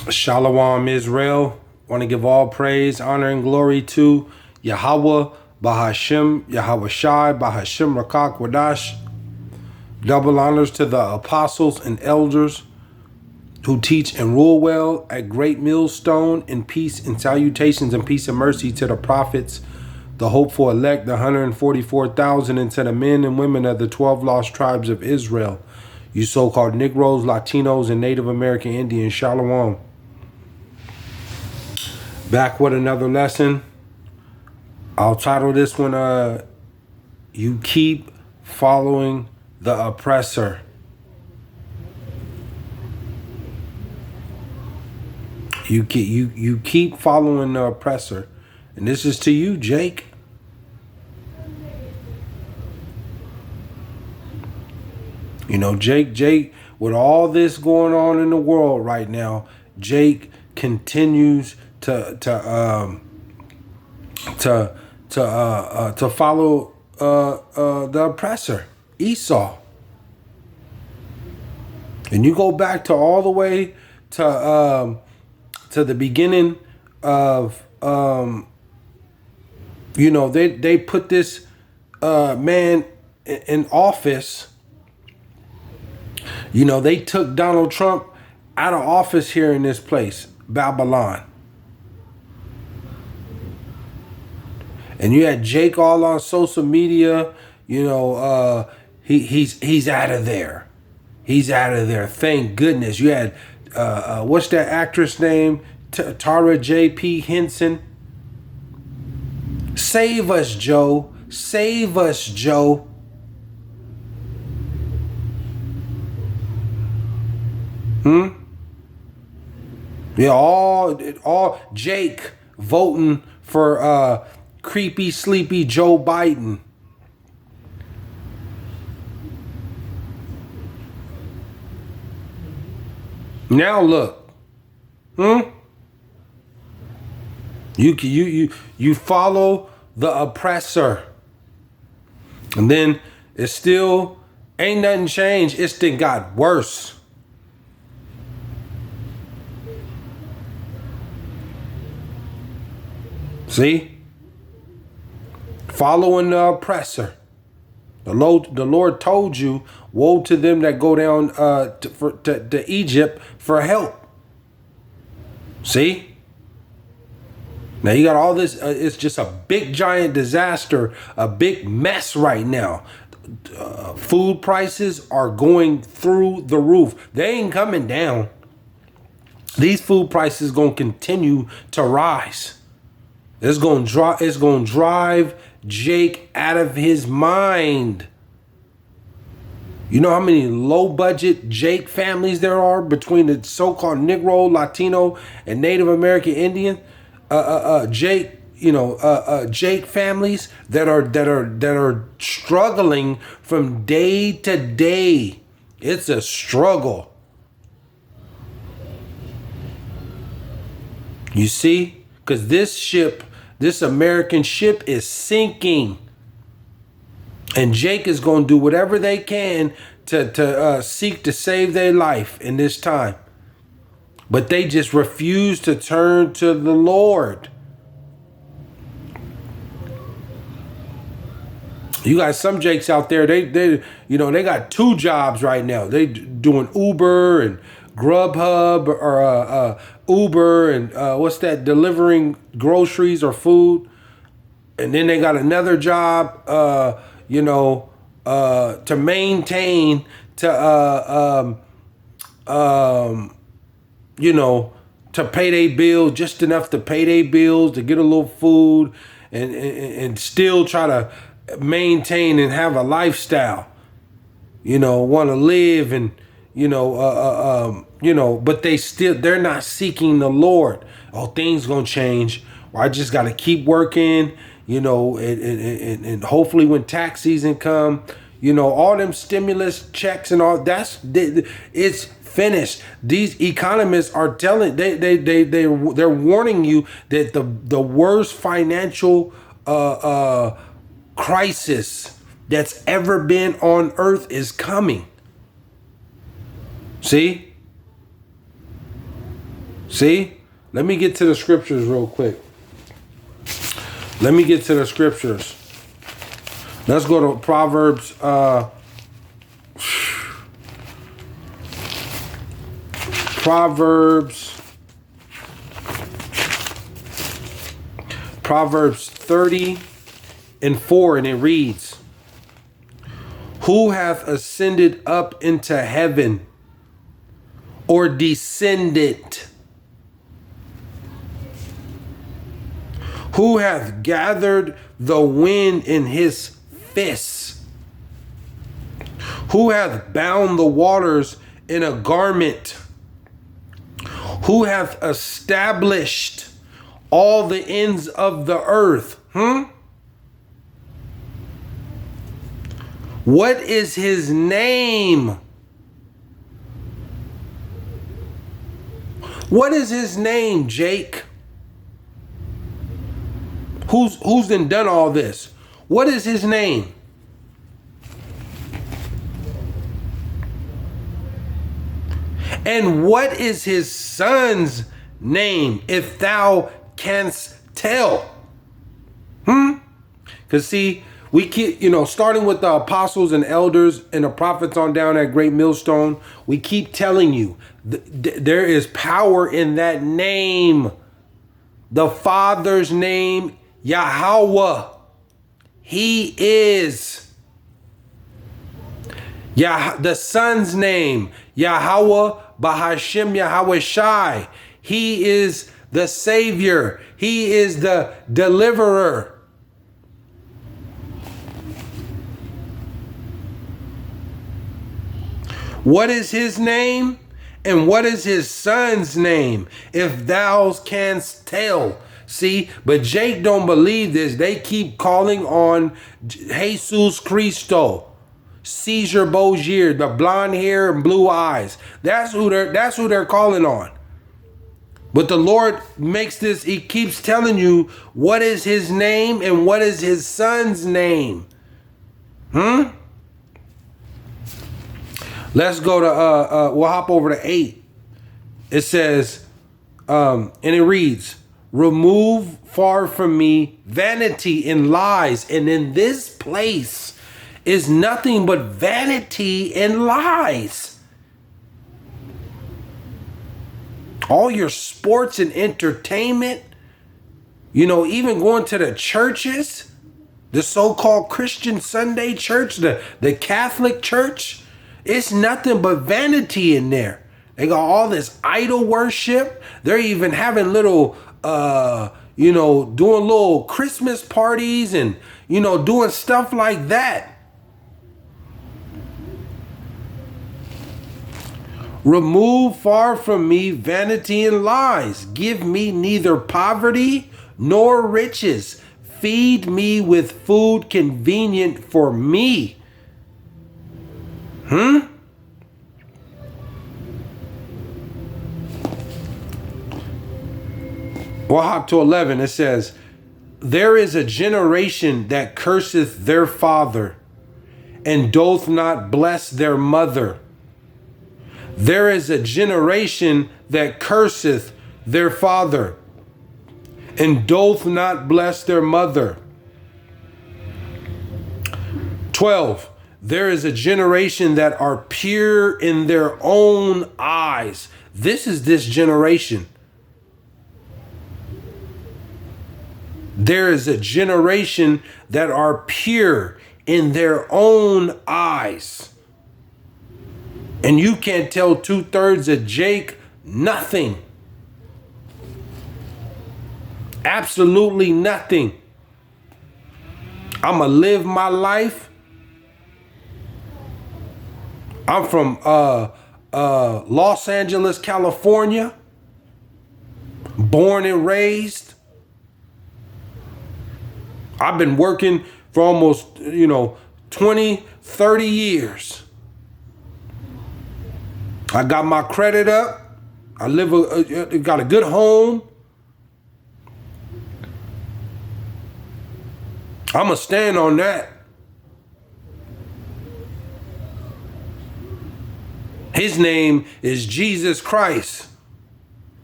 Shalom, Israel. Want to give all praise, honor, and glory to Yahawah, BASHAM, YAHAWAHSHI, BASHAM Rakak Wadash. Double honors to the apostles and elders who teach and rule well at Great Millstone, and peace and salutations and peace and mercy to the prophets, the hopeful elect, the 144,000, and to the men and women of the 12 lost tribes of Israel. You so-called Negroes, Latinos, and Native American Indians, Shalom. Back with another lesson. I'll title this one, You Keep Following the Oppressor. You keep following the oppressor. And this is to you, Jake. You know, Jake, with all this going on in the world right now, Jake continues to follow the oppressor, Esau. And you go back to all the way to the beginning of you know, they put this man in office. You know, they took Donald Trump out of office here in this place, Babylon. And you had Jake all on social media. You know, he's out of there. He's out of there. Thank goodness. You had what's that actress name? Tara J.P. Henson. Save us, Joe. Save us, Joe. Yeah, all Jake voting for creepy, sleepy Joe Biden. Now look, you follow the oppressor, and then it still ain't nothing changed. It's then got worse. See? Following the oppressor. The Lord told you, woe to them that go down to Egypt for help. See? Now you got all this. It's just a big, giant disaster, a big mess right now. Food prices are going through the roof. They ain't coming down. These food prices going to continue to rise. It's going to drive Jake out of his mind. You know how many low-budget Jake families there are between the so-called Negro, Latino, and Native American Indian Jake, Jake families that are struggling from day to day. It's a struggle. You see? Because this American ship is sinking. And Jake is going to do whatever they can to seek to save their life in this time. But they just refuse to turn to the Lord. You got some Jakes out there, they got two jobs right now. They doing Uber and Grubhub or Uber and what's that, delivering groceries or food. And then they got another job, to maintain, to pay their bills, just enough to pay their bills, to get a little food and still try to maintain and have a lifestyle, want to live and, but they're not seeking the Lord. Oh, things gonna change. Or I just got to keep working, and hopefully when tax season come, all them stimulus checks and all it's finished. These economists are telling, they're warning you that the worst financial crisis that's ever been on earth is coming. See? See? Let me get to the scriptures real quick. Let me get to the scriptures. Let's go to Proverbs. Proverbs 30:4, and it reads, "Who hath ascended up into heaven, or descended? Who hath gathered the wind in his fists? Who hath bound the waters in a garment? Who hath established all the ends of the earth?" What is his name? What is his name, Jake? Who's done all this? What is his name? And what is his son's name, if thou canst tell? Because see, we keep, starting with the apostles and elders and the prophets on down at Great Millstone, we keep telling you there is power in that name. The Father's name, Yahawah. He is. The Son's name, Yahawah, BASHAM, YAHAWAHSHI. He is the Savior. He is the Deliverer. What is his name? And what is his son's name, if thou canst tell? See, but Jake don't believe this. They keep calling on Jesus Cristo, Caesar Borgia, the blonde hair and blue eyes. That's who they're calling on. But the Lord makes this, he keeps telling you what is his name and what is his son's name. Let's go to, we'll hop over to 8. It says, and it reads, "Remove far from me vanity and lies." And in this place is nothing but vanity and lies. All your sports and entertainment, even going to the churches, the so-called Christian Sunday church, the Catholic church, it's nothing but vanity in there. They got all this idol worship. They're even having little, doing little Christmas parties and, doing stuff like that. "Remove far from me vanity and lies. Give me neither poverty nor riches. Feed me with food convenient for me." We'll hop to 11. It says, "There is a generation that curseth their father, and doth not bless their mother. There is a generation that curseth their father, and doth not bless their mother." 12. "There is a generation that are pure in their own eyes." This is this generation. There is a generation that are pure in their own eyes. And you can't tell 2/3 of Jake nothing. Absolutely nothing. I'ma live my life. I'm from Los Angeles, California. Born and raised. I've been working for almost, 20, 30 years. I got my credit up. I got a good home. I'ma stand on that. His name is Jesus Christ.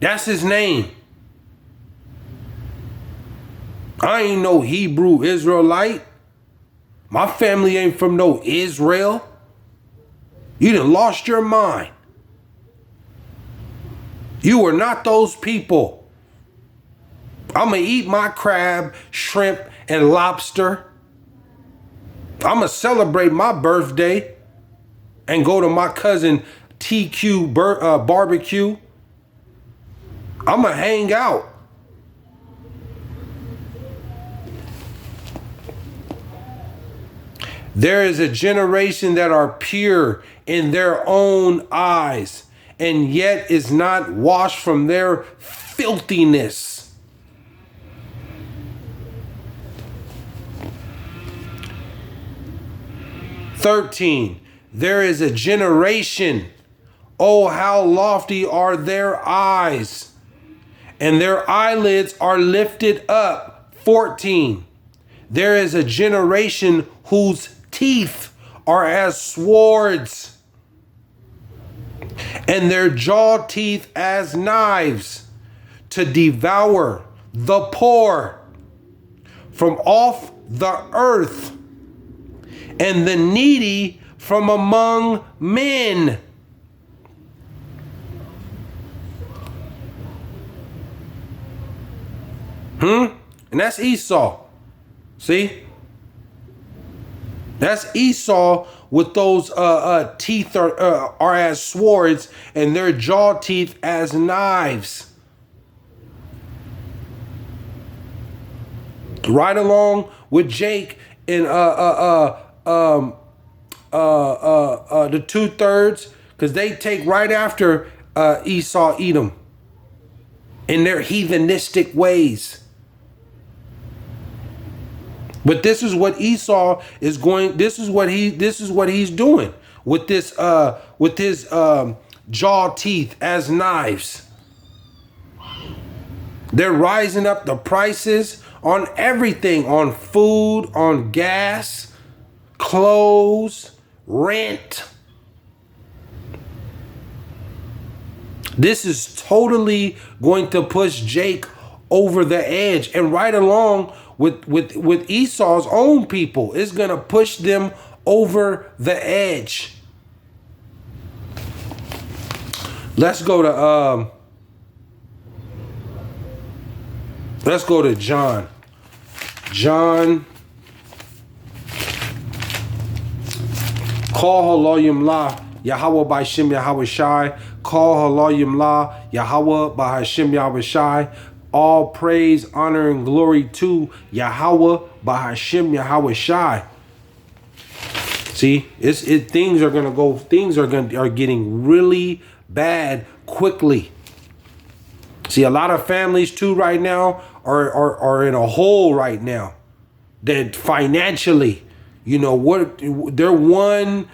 That's his name. I ain't no Hebrew Israelite. My family ain't from no Israel. You done lost your mind. You are not those people. I'm going to eat my crab, shrimp, and lobster. I'm going to celebrate my birthday and go to my cousin TQ barbecue. I'm going to hang out. There is a generation that are pure in their own eyes, and yet is not washed from their filthiness. "13. There is a generation, oh, how lofty are their eyes, and their eyelids are lifted up." 14. There is a generation whose teeth are as swords, and their jaw teeth as knives, to devour the poor from off the earth, and the needy from among men. And that's Esau. See? That's Esau with those teeth are as swords and their jaw teeth as knives. Right along with Jake in the 2/3, because they take right after Esau, Edom, in their heathenistic ways. But this is what Esau is going. This is what he's doing with this with his jaw teeth as knives. They're rising up the prices on everything, on food, on gas, clothes, rent. This is totally going to push Jake over the edge, and right along with Esau's own people, it's gonna push them over the edge. Let's go to John. John. Call Haloyim La Yahawah BASHAM YAHAWAHSHI. Call Haloyim La Yahawah BASHAM YAHAWAHSHI. All praise, honor, and glory to Yahawah BASHAM YAHAWAHSHI. See, things are getting really bad quickly. See, a lot of families too right now are in a hole right now. That financially, you know what, they're one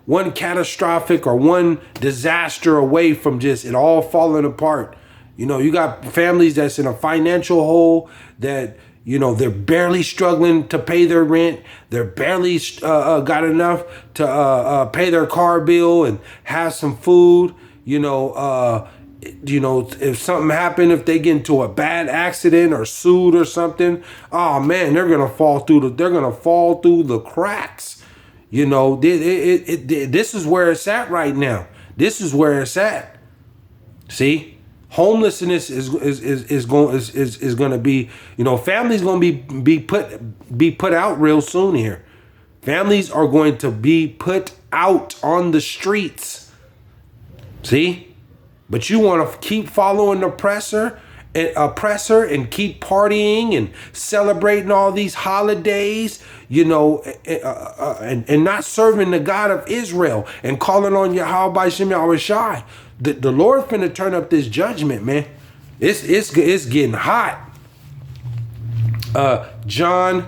one catastrophic or one disaster away from just it all falling apart. You know, you got families that's in a financial hole that, you know, they're barely struggling to pay their rent. They're barely got enough to pay their car bill and have some food. If something happened, if they get into a bad accident or sued or something, oh man, they're gonna fall through the cracks. You know, this is where it's at right now. This is where it's at. See, homelessness is going to be, you know, families going to be put out real soon here. Families are going to be put out on the streets. See, but you want to keep following the oppressor and keep partying and celebrating all these holidays, you know, and not serving the God of Israel and calling on Yahawah BASHAM YAHAWAHSHI. The Lord finna turn up this judgment, man. It's getting hot. John.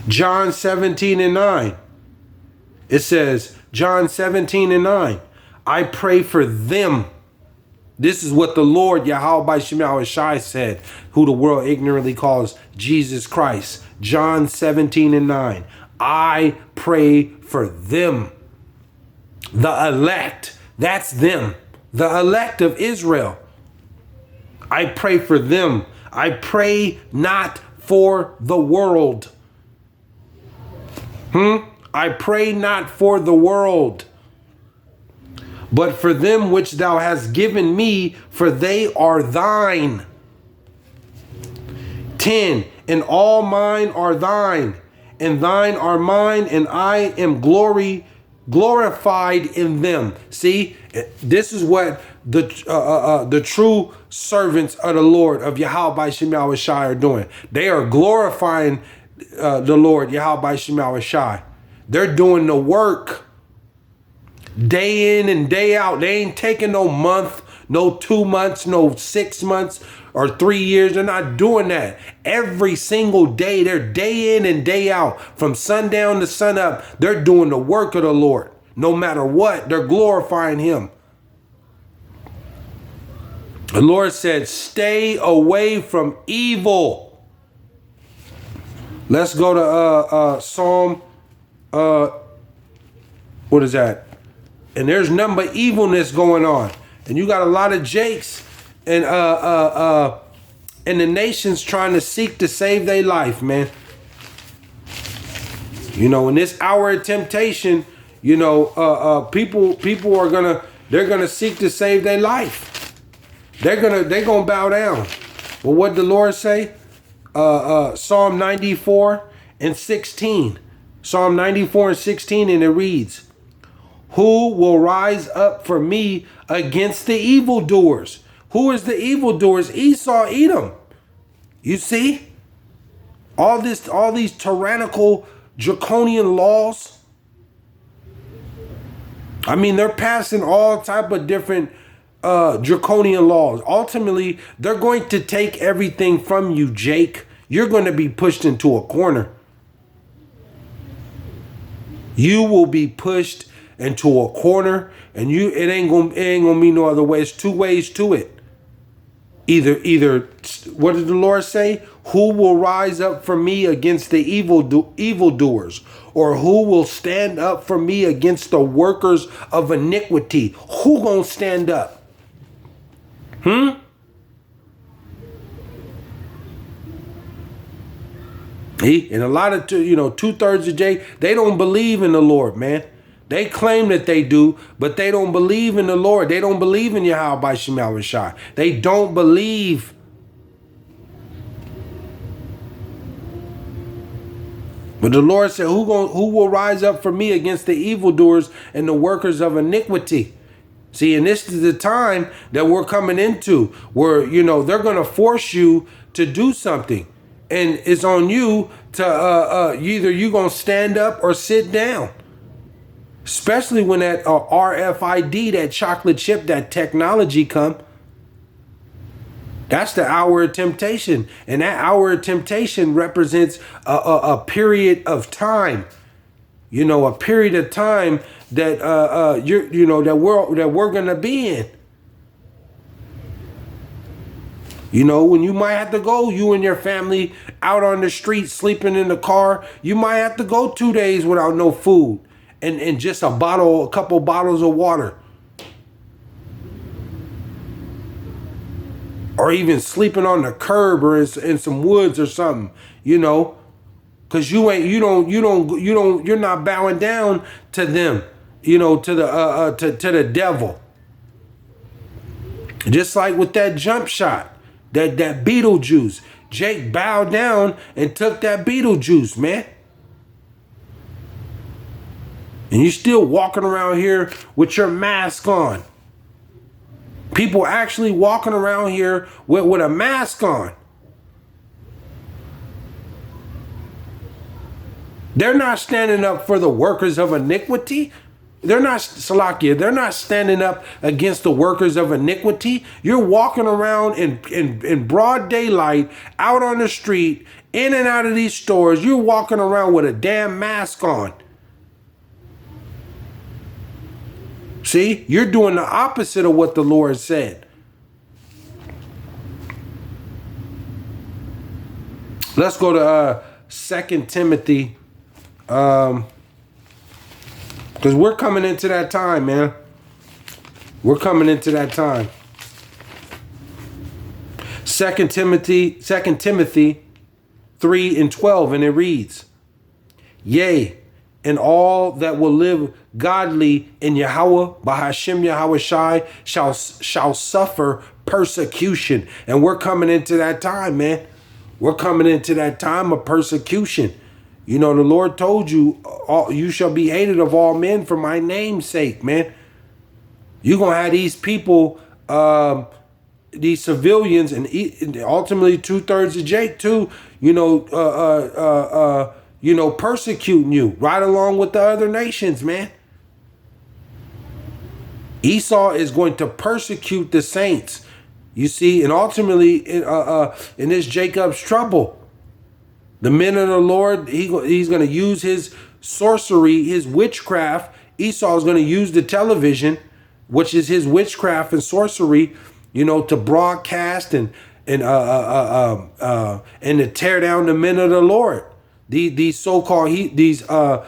John 17:9. It says, John 17:9. I pray for them. This is what the Lord YAHAWAHSHI said, who the world ignorantly calls Jesus Christ. John 17:9. I pray for them. The elect. That's them. The elect of Israel. I pray for them. I pray not for the world. I pray not for the world, but for them which thou hast given me, for they are thine. 10. And all mine are thine, and thine are mine, and I am glorified in them. See, this is what the true servants of the Lord of YAHAWAHSHI are doing. They are glorifying the Lord YAHAWAHSHI. They're doing the work day in and day out. They ain't taking no month, no 2 months, no 6 months or 3 years. They're not doing that. Every single day, they're day in and day out. From sundown to sunup, they're doing the work of the Lord. No matter what, they're glorifying him. The Lord said, stay away from evil. Let's go to Psalm, what is that? And there's nothing but evilness going on. And you got a lot of Jakes and the nations trying to seek to save their life, man. You know, in this hour of temptation, you know, people are they're gonna seek to save their life. They're gonna bow down. Well, what did the Lord say? Psalm 94:16. Psalm 94:16, and it reads, who will rise up for me against the evildoers? Who is the evildoers? Esau, Edom. You see? All these tyrannical, draconian laws. I mean, they're passing all type of different draconian laws. Ultimately, they're going to take everything from you, Jake. You're going to be pushed into a corner. You will be pushed into a corner, and it ain't gonna be no other way. It's two ways to it. Either what did the Lord say? Who will rise up for me against the evildoers? Or who will stand up for me against the workers of iniquity? Who gonna stand up? And a lot of, 2/3 of Jay, they don't believe in the Lord, man. They claim that they do, but they don't believe in the Lord. They don't believe in YAHAWAHSHI. They don't believe. But the Lord said, who will rise up for me against the evildoers and the workers of iniquity? See, and this is the time that we're coming into where, they're going to force you to do something. And it's on you to either you're going to stand up or sit down. Especially when that RFID, that chocolate chip, that technology come. That's the hour of temptation. And that hour of temptation represents a period of time. A period of time that that we're gonna be in. When you might have to go, you and your family out on the street sleeping in the car, you might have to go 2 days without no food. And just a couple bottles of water. Or even sleeping on the curb or in some woods or something, Cause you're not bowing down to them, to the devil. Just like with that jump shot, that Beetlejuice. Jake bowed down and took that Beetlejuice, man. And you're still walking around here with your mask on. People actually walking around here with a mask on. They're not standing up for the workers of iniquity. They're not, Salakia, they're not standing up against the workers of iniquity. You're walking around in broad daylight, out on the street, in and out of these stores. You're walking around with a damn mask on. See, you're doing the opposite of what the Lord said. Let's go to 2 Timothy. Because we're coming into that time, man. We're coming into that time. 2 Timothy 3:12, and it reads, Yea, and all that will live godly in Yahawah, BASHAM, YAHAWAHSHI, shall suffer persecution. And we're coming into that time, man. We're coming into that time of persecution. You know, the Lord told you, you shall be hated of all men for my name's sake, man. You're going to have these people, these civilians, and ultimately 2/3 of Jake too, persecuting you right along with the other nations, man. Esau is going to persecute the saints, you see, and ultimately in this Jacob's trouble. The men of the Lord, he's going to use his sorcery, his witchcraft. Esau is going to use the television, which is his witchcraft and sorcery, to broadcast and to tear down the men of the Lord. These so-called Hebrew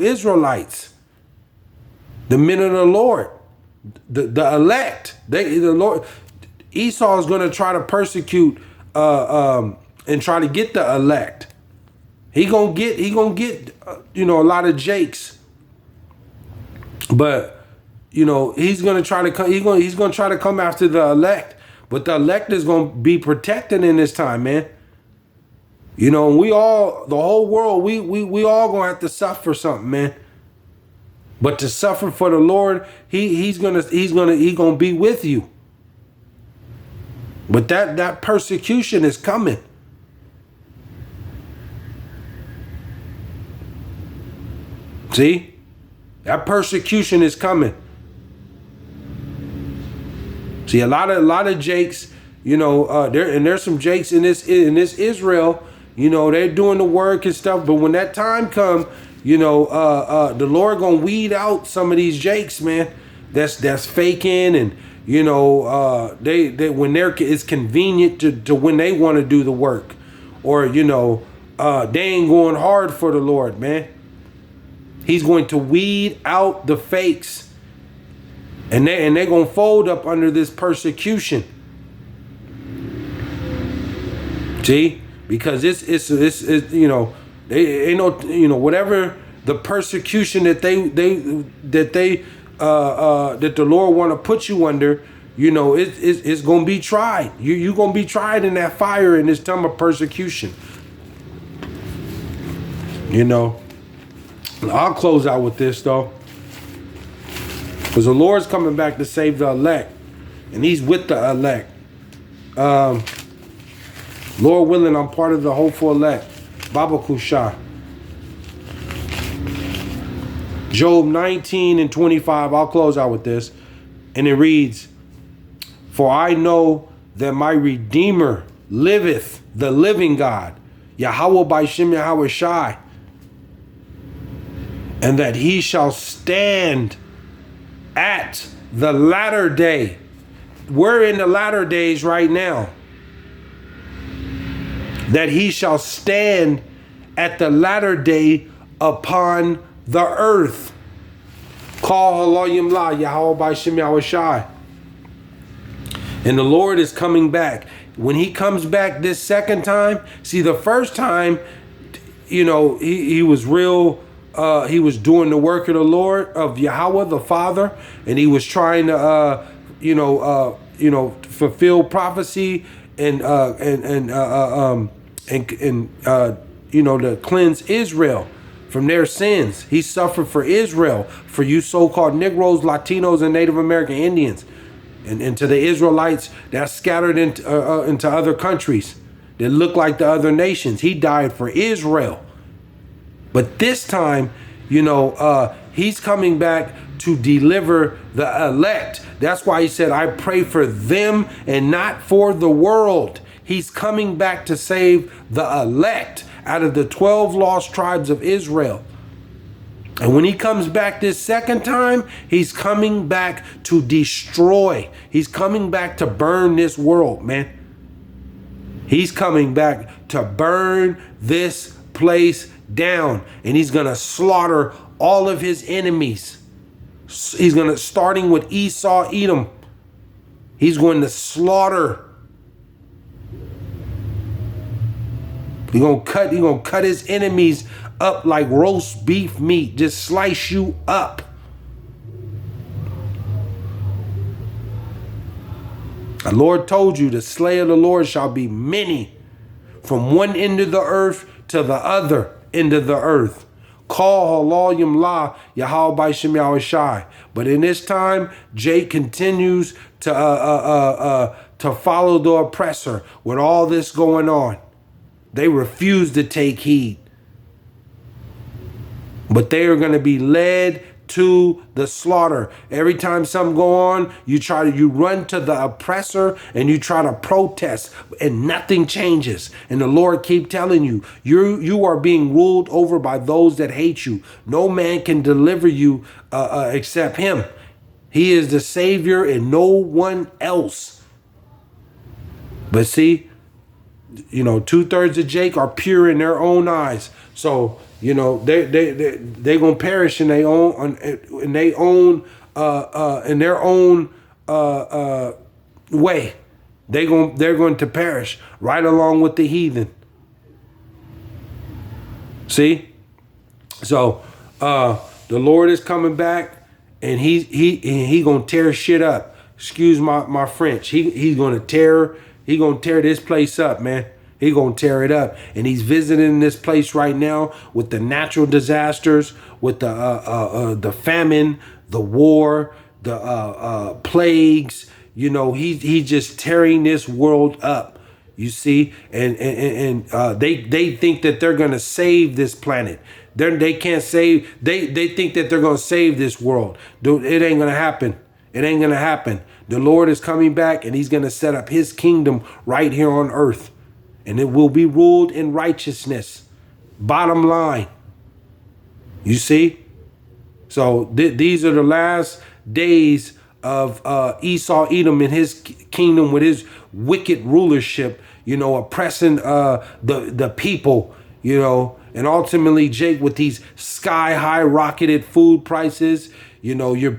Israelites, the men of the Lord, the elect. The Lord, Esau is going to try to persecute and try to get the elect. He gonna get a lot of Jakes, but he's gonna try to come. He's gonna try to come after the elect, but the elect is gonna be protected in this time, man. The whole world, we all gonna have to suffer something, man. But to suffer for the Lord, he's gonna be with you. But that persecution is coming. See, that persecution is coming. See, a lot of Jakes, there's some Jakes in this Israel. They're doing the work and stuff. But when that time comes, the Lord gonna weed out some of these Jakes, man. That's faking, and they when it's convenient to when they want to do the work, or they ain't going hard for the Lord, man. He's going to weed out the fakes, and they're gonna fold up under this persecution. See, because it's they ain't no whatever the persecution that the Lord want to put you under. It's gonna be tried. You gonna be tried in that fire in this time of persecution. I'll close out with this though, because the Lord's coming back to save the elect, and He's with the elect. Lord willing, I'm part of the hopeful elect. Baba Kusha. Job 19:25. I'll close out with this, and it reads, "For I know that my Redeemer liveth, the living God, Yahawah BASHAM YAHAWAHSHI, and that He shall stand at the latter day." We're in the latter days right now. That He shall stand at the latter day upon the earth. Call Halayim La, Yahawah BASHAM YAHAWAHSHI. And the Lord is coming back. When He comes back this second time, see, the first time, he was real. He was doing the work of the Lord, of Yahawah the Father, and He was trying to, fulfill prophecy and to cleanse Israel from their sins. He suffered for Israel, for you so-called Negroes, Latinos, and Native American Indians, and to the Israelites that scattered into other countries that look like the other nations. He died for Israel. But this time, He's coming back to deliver the elect. That's why He said, I pray for them and not for the world. He's coming back to save the elect out of the 12 lost tribes of Israel. And when he comes back this second time, he's coming back to destroy. He's coming back to burn this world, man. He's coming back to burn this place down. And he's going to slaughter all of his enemies. He's going to, starting with Esau, Edom. He's going to slaughter. He's going to cut his enemies up like roast beef meat. Just slice you up. The Lord told you the slay of the Lord shall be many, from one end of the earth to the other end of the earth. Call halal yamla YAHAWAHSHI. But in this time, Jake continues to follow the oppressor with all this going on. They refuse to take heed. But they are going to be led to the slaughter. Every time something go on, you run to the oppressor and you try to protest, and nothing changes. And the Lord keep telling you, you are being ruled over by those that hate you. No man can deliver you except him. He is the Savior and no one else. But see, 2/3 of Jake are pure in their own eyes. So, they gonna perish in their own way. They're going to perish right along with the heathen. See? So the Lord is coming back, and he gonna tear shit up. Excuse my French. He's gonna tear this place up, man. He's going to tear it up. And he's visiting this place right now with the natural disasters, with the famine, the war, the plagues. He's just tearing this world up. You see? And they think that they're going to save this planet. They can't save. They think that they're going to save this world. Dude, it ain't going to happen. It ain't going to happen. The Lord is coming back, and he's going to set up his kingdom right here on earth. And it will be ruled in righteousness. Bottom line. You see? So these are the last days of Esau, Edom, and his kingdom with his wicked rulership, oppressing the people, and ultimately, Jake, with these sky high rocketed food prices, you're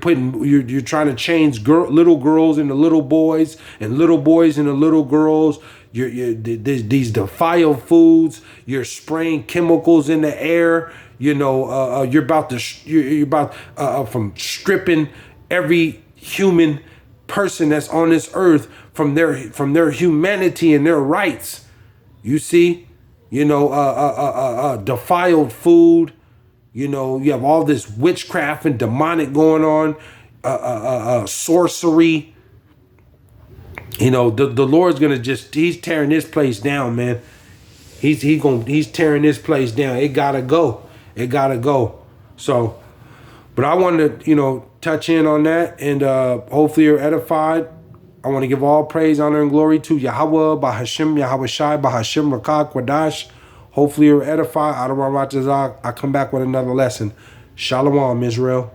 trying to change little girls into little boys and little boys into little girls. These defiled foods. You're spraying chemicals in the air. You're about from stripping every human person that's on this earth from their humanity and their rights. You see, defiled food. You have all this witchcraft and demonic going on, sorcery. The Lord's gonna he's tearing this place down, man. He's tearing this place down. It gotta go. It gotta go. So, but I wanted to, touch in on that, and hopefully you're edified. I want to give all praise, honor, and glory to Yahawah, BASHAM, YAHAWAHSHI, BASHAM, Rakak, Quadash. Hopefully you're edified. Out of my Ratazak, I come back with another lesson. Shalom, Israel.